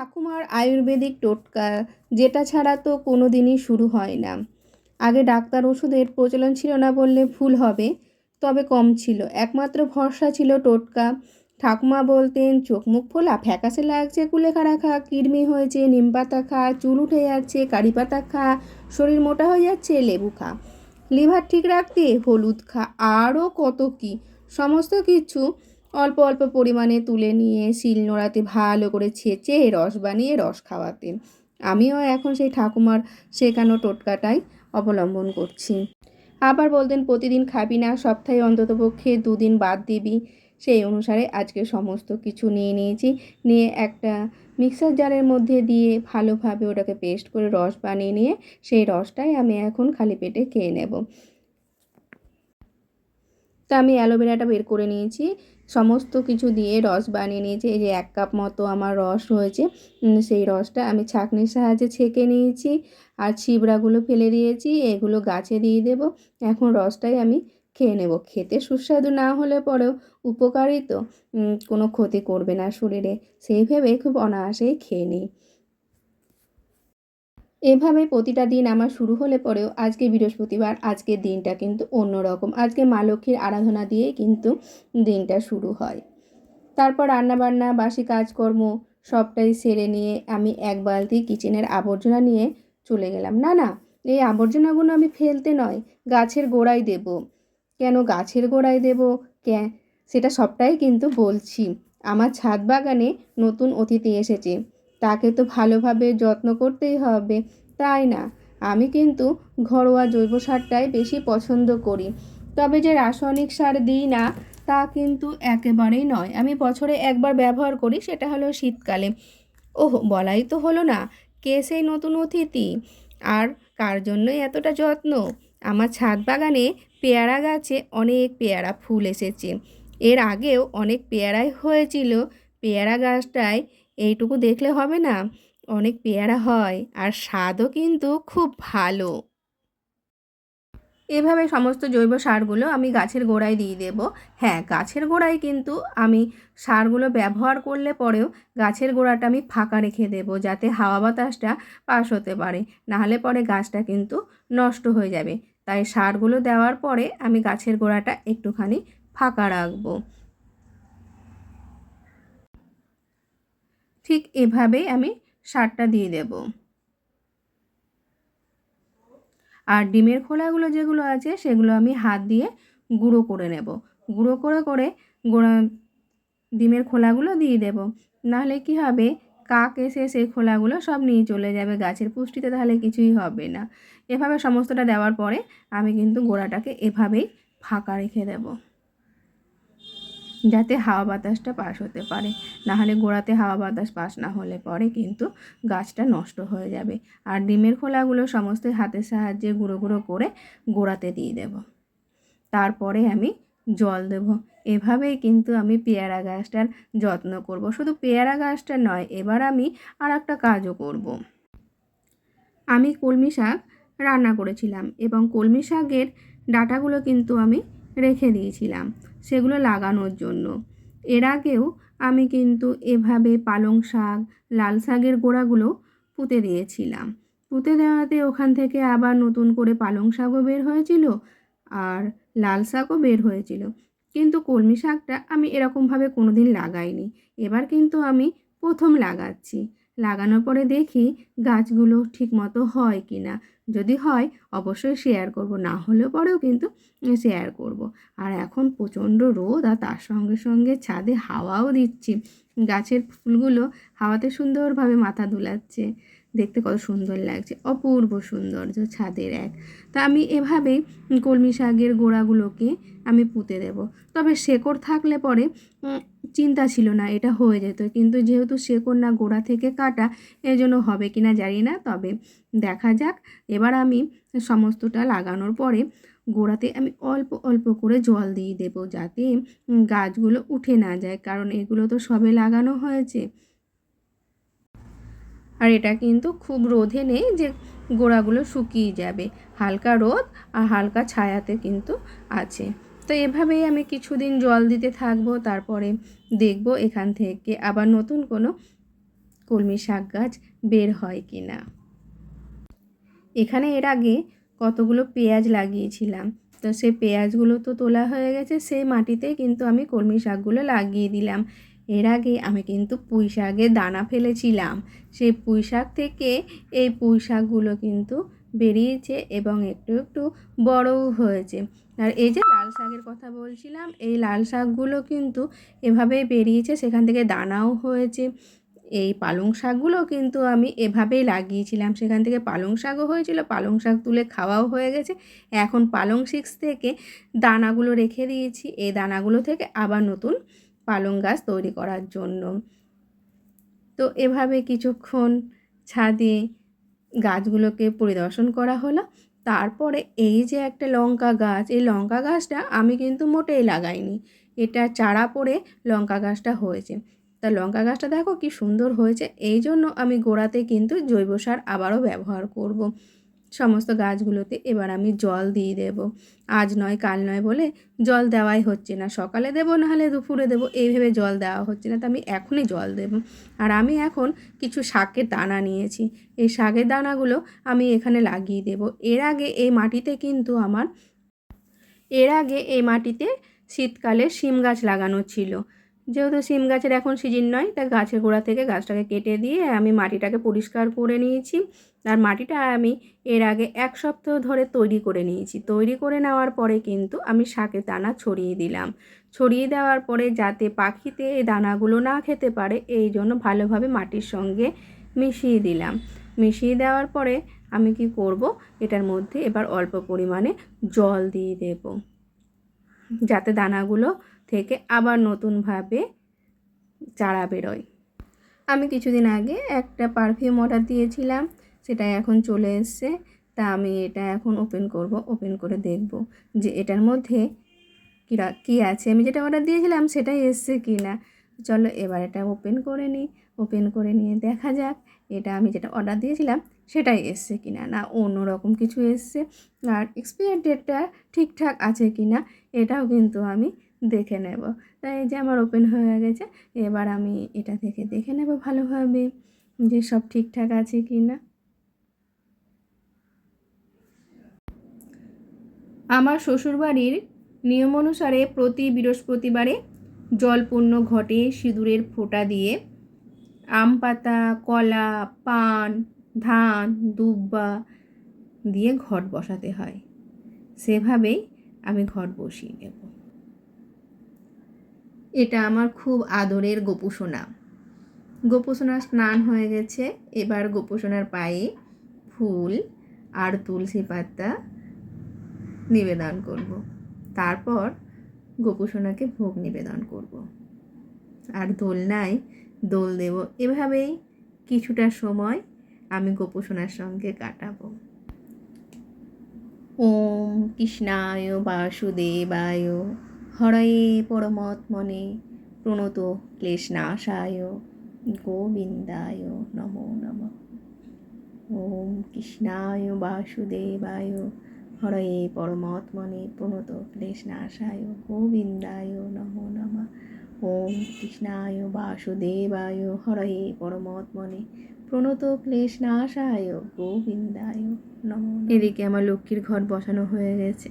ঠাকুমার আয়ুর্বেদিক টোটকা, যেটা ছাড়া তো কোনো দিনই শুরু হয় না। আগে ডাক্তার ওষুধের প্রচলন ছিল না বললে ভুল হবে, তবে কম ছিল। একমাত্র ভরসা ছিল টোটকা। ঠাকুমা বলতেন, চোখ মুখ ফোলা, ফ্যাকাশে লাগছে কুলেখাড়া খা, কৃমি হয়েছে নিম পাতা খা, চুল উঠে যাচ্ছে কারি পাতা খা, শরীর মোটা হয়ে যাচ্ছে লেবু খা, লিভার ঠিক রাখতে হলুদ খা, আরও কত কী। সমস্ত কিছু অল্প অল্প পরিমাণে তুলে নিয়ে শিল নোড়াতে ভালো করে ছেঁচে রস বানিয়ে রস খাওয়াতেন। আমিও এখন সেই ঠাকুমার শেখানো টোটকাটাই অবলম্বন করছি। আবার বলতেন, প্রতিদিন খাবি না, সপ্তাহে অন্ততপক্ষে 2 দিন বাদ দিবি। সেই অনুসারে আজকে সমস্ত কিছু নিয়ে নিয়েছি। নিয়ে একটা মিক্সার জারের মধ্যে দিয়ে ভালোভাবে ওটাকে পেস্ট করে রস বানিয়ে নিয়ে সেই রসটাই আমি এখন খালি পেটে খেয়ে নেব। তা আমি অ্যালোভেরাটা বের করে নিয়েছি, সমস্ত কিছু দিয়ে রস বানিয়ে নিয়েছি। এই যে 1 কাপ মতো আমার রস হয়েছে। সেই রসটা আমি ছাঁকনির সাহায্যে ছেঁকে নিয়েছি, আর ছিবড়াগুলো ফেলে দিয়েছি। এগুলো গাছে দিয়ে দেব। এখন রসটাই আমি খেয়ে নেব। খেতে সুস্বাদু না হলে পরেও উপকারী তো, কোনো ক্ষতি করবে না শরীরে, সেই ভেবে খুব অনায়াসেই খেয়ে নিই। এভাবে প্রতিটা দিন আমার শুরু হলে পরেও আজকে বৃহস্পতিবার, আজকের দিনটা কিন্তু অন্যরকম। আজকে মা লক্ষ্মীর আরাধনা দিয়েই কিন্তু দিনটা শুরু হয়। তারপর রান্নাবান্না, বাসি কাজকর্ম সবটাই সেরে নিয়ে আমি এক বালতি কিচেনের আবর্জনা নিয়ে চলে গেলাম। না না, এই আবর্জনাগুলো আমি ফেলতে নয়, গাছের গোড়ায় দেব। কেন গাছের গোড়ায় দেব, সেটা সবটাই কিন্তু বলছি। আমার ছাদ বাগানে নতুন অতিথি এসেছে, তাকে তো ভালোভাবে যত্ন করতেই হবে, তাই না? আমি কিন্তু ঘরোয়া জৈব সারটাই বেশি পছন্দ করি। তবে যে রাসায়নিক সার দিই না তা কিন্তু একেবারেই নয়। আমি বছরে একবার ব্যবহার করি, সেটা হলো শীতকালে। ওহ, বলাই তো হলো না, কে সেই নতুন অতিথি আর কার জন্যই এতটা যত্ন। আমার ছাদ বাগানে পেয়ারা গাছে অনেক পেয়ারা ফুল এসেছে। এর আগেও অনেক পেয়ারাই হয়েছিল। পেয়ারা গাছটায় এইটুকু দেখলে হবে না, অনেক পেয়ারা হয় আর স্বাদও কিন্তু খুব ভালো। এভাবে সমস্ত জৈব সারগুলো আমি গাছের গোড়ায় দিয়ে দেব। হ্যাঁ, গাছের গোড়ায় কিন্তু আমি সারগুলো ব্যবহার করলে পরেও গাছের গোড়াটা আমি ফাঁকা রেখে দেব, যাতে হাওয়া বাতাসটা পাস হতে পারে, নাহলে পরে গাছটা কিন্তু নষ্ট হয়ে যাবে। তাই সারগুলো দেওয়ার পরে আমি গাছের গোড়াটা একটুখানি ফাঁকা রাখবো। ঠিক এভাবেই আমি সারটা দিয়ে দেব। আর ডিমের খোলাগুলো যেগুলো আছে সেগুলো আমি হাত দিয়ে গুঁড়ো করে নেব। গুঁড়ো করে করে ডিমের খোলাগুলো দিয়ে দেব। নাহলে কি হবে, কাক এসে সেই খোলাগুলো সব নিয়ে চলে যাবে গাছের পুষ্টিতে, তাহলে কিছুই হবে না। এভাবে সমস্তটা দেওয়ার পরে আমি কিন্তু গোড়াটাকে এভাবেই ফাঁকা রেখে দেব, যাতে হাওয়া বাতাসটা পাস হতে পারে। নাহলে গোড়াতে হাওয়া বাতাস পাস না হলে পরে কিন্তু গাছটা নষ্ট হয়ে যাবে। আর ডিমের খোলাগুলো সমস্ত হাতের সাহায্যে গুঁড়ো গুঁড়ো করে গোড়াতে দিয়ে দেব। তারপরে আমি জল দেব। এভাবেই কিন্তু আমি পেয়ারা গাছটার যত্ন করব। শুধু পেয়ারা গাছটা নয়, এবার আমি আর একটা কাজও করব। আমি কলমি শাক রান্না করেছিলাম এবং কলমি শাকের ডাঁটাগুলো কিন্তু আমি রেখে দিয়েছিলাম সেগুলো লাগানোর জন্য। এর আগেও আমি কিন্তু এভাবে পালং শাক, লাল শাকের গোড়াগুলো পুঁতে দিয়েছিলাম। পুঁতে দেওয়াতে ওখান থেকে আবার নতুন করে পালং শাকও বের হয়েছিল আর লাল শাকও বের হয়েছিল। কিন্তু কলমি শাকটা আমি এরকমভাবে কোনো দিন লাগাইনি। এবার কিন্তু আমি প্রথম লাগাচ্ছি। লাগানোর পরে দেখি গাছগুলো ঠিকমতো হয় কি না। যদি হয় অবশ্যই শেয়ার করব, না হলেও পরেও কিন্তু শেয়ার করব। আর এখন প্রচণ্ড রোদ, আর তার সঙ্গে সঙ্গে ছাদে হাওয়াও দিচ্ছি। গাছের ফুলগুলো হাওয়াতে সুন্দরভাবে মাথা দুলাচ্ছে, দেখতে কত সুন্দর লাগছে, অপূর্ব সৌন্দর্য ছাদের এক। তা আমি এভাবেই কলমি শাকের গোড়াগুলোকে আমি পুঁতে দেব। তবে শেকড় থাকলে পরে চিন্তা ছিল না, এটা হয়ে যেত। কিন্তু যেহেতু শেকড় না, গোড়া থেকে কাটা, এজন্য হবে কি না জানি না, তবে দেখা যাক। এবার আমি সমস্তটা লাগানোর পরে গোড়াতে আমি অল্প অল্প করে জল দিয়ে দেব, যাতে গাছগুলো উঠে না যায়, কারণ এগুলো তো সবে লাগানো হয়েছে। আর এটা কিন্তু খুব রোদে নেই যে গোড়াগুলো শুকিয়ে যাবে, হালকা রোদ আর হালকা ছায়াতে কিন্তু আছে। তো এভাবেই আমি কিছুদিন জল দিতে থাকবো, তারপরে দেখব এখান থেকে আবার নতুন কোনো কলমি শাক গাছ বের হয় কি না। এখানে এর আগে কতগুলো পেঁয়াজ লাগিয়েছিলাম, তো সেই পেঁয়াজগুলো তো তোলা হয়ে গেছে, সেই মাটিতেই কিন্তু আমি কলমি শাকগুলো লাগিয়ে দিলাম। এর আগে আমি কিন্তু পুঁই শাকের দানা ফেলেছিলাম, সেই পুঁই শাক থেকে এই পুঁই শাকগুলো কিন্তু বেরিয়েছে এবং একটু একটু বড়ও হয়েছে। আর এই যে লাল শাকের কথা বলছিলাম, এই লাল শাকগুলো কিন্তু এভাবেই বেরিয়েছে, সেখান থেকে দানাও হয়েছে। এই পালং শাকগুলো কিন্তু আমি এভাবেই লাগিয়েছিলাম, সেখান থেকে পালং শাকও হয়েছিল, পালং শাক তুলে খাওয়াও হয়ে গেছে। এখন পালং শাক থেকে দানাগুলো রেখে দিয়েছি, এই দানাগুলো থেকে আবার নতুন পালং গাছ তৈরি করার জন্য। তো এভাবে কিছুক্ষণ ছাদে গাছগুলোকে পরিদর্শন করা হলো। তারপরে এই যে একটা লঙ্কা গাছ, এই লঙ্কা গাছটা আমি কিন্তু মোটেই লাগাইনি, এটা চারা পড়ে লঙ্কা গাছটা হয়েছে। তা লঙ্কা গাছটা দেখো কি সুন্দর হয়েছে, এই জন্য আমি গোড়াতে কিন্তু জৈব সার আবারও ব্যবহার করব সমস্ত গাছগুলোতে। এবার আমি জল দিয়ে দেব, আজ নয় কাল নয় বলে জল দেওয়াই হচ্ছে না, সকালে দেবো নাহলে দুপুরে দেবো, এইভাবে জল দেওয়া হচ্ছে না, তো আমি এখনই জল দেব। আর আমি এখন কিছু শাকের দানা নিয়েছি, এই শাকের দানাগুলো আমি এখানে লাগিয়ে দেব। এর আগে এই মাটিতে শীতকালে শিম গাছ লাগানো ছিল, যেহেতু শিম গাছের এখন সিজন নয়, তাই গাছের গোড়া থেকে গাছটাকে কেটে দিয়ে আমি মাটিটাকে পরিষ্কার করে নিয়েছি। আর মাটিটা আমি এর আগে 1 সপ্তাহ ধরে তৈরি করে নিয়েছি। তৈরি করে নেওয়ার পরে কিন্তু আমি শাকের দানা ছড়িয়ে দিলাম, ছড়িয়ে দেওয়ার পরে যাতে পাখিতে এই দানাগুলো না খেতে পারে, এই জন্য ভালোভাবে মাটির সঙ্গে মিশিয়ে দিলাম। মিশিয়ে দেওয়ার পরে আমি কি করব, এটার মধ্যে এবার অল্প পরিমাণে জল দিয়ে দেব, যাতে দানাগুলো থেকে আবার নতুনভাবে চারা বেরোয়। আমি কিছুদিন আগে একটা পারফিউম অর্ডার দিয়েছিলাম, সেটা এখন চলে এসছে। তা আমি এটা এখন ওপেন করে দেখব যে এটার মধ্যে কী আছে, আমি যেটা অর্ডার দিয়েছিলাম সেটাই এসছে কি না। চলো এবার এটা ওপেন করে নিয়ে দেখা যাক এটা আমি যেটা অর্ডার দিয়েছিলাম সেটাই এসছে কি না, না অন্য রকম কিছু এসছে। আর এক্সপায়ার ডেটটা ঠিকঠাক আছে কি না এটাও কিন্তু আমি দেখে নেব। তাই এই যে আমার ওপেন হয়ে গেছে, এবার আমি এটা থেকে দেখে নেব ভালোভাবে যে সব ঠিকঠাক আছে কি না। আমার শ্বশুরবাড়ির নিয়ম অনুসারে প্রতি বৃহস্পতিবারে জলপূর্ণ ঘটে সিঁদুরের ফোঁটা দিয়ে আম পাতা, কলা, পান, ধান, দুব্বা দিয়ে ঘট বসাতে হয়। সেভাবেই আমি ঘট বসিয়ে নেব। এটা আমার খুব আদরের গোপুসোনা। গোপুসোনার স্নান হয়ে গেছে, এবার গোপুসোনার পায়ে ফুল আর তুলসী পাতা নিবেদন করব। তারপর গোপুসোনাকে ভোগ নিবেদন করব আর দোলনায় দোল দেব। এভাবেই কিছুটা সময় আমি গোপুসোনার সঙ্গে কাটাবো। ওম কৃষ্ণায় বাসুদেবায় হরয়ে পরমাত্মনে প্রণত ক্লেশনাশায় গোবিন্দায় নমো নমঃ। ওম কৃষ্ণায় বাসুদেবায় হরয়ে পরমাত্মনে প্রণত ক্লেশনাশায় গোবিন্দায় নমো নমঃ। ওম কৃষ্ণায় বাসুদেবায় হরয়ে পরমাত্মনে প্রণত ক্লেশনাশায় গোবিন্দায় নমো। এদিকে আমার লক্ষ্মীর ঘট বসানো হয়ে গেছে।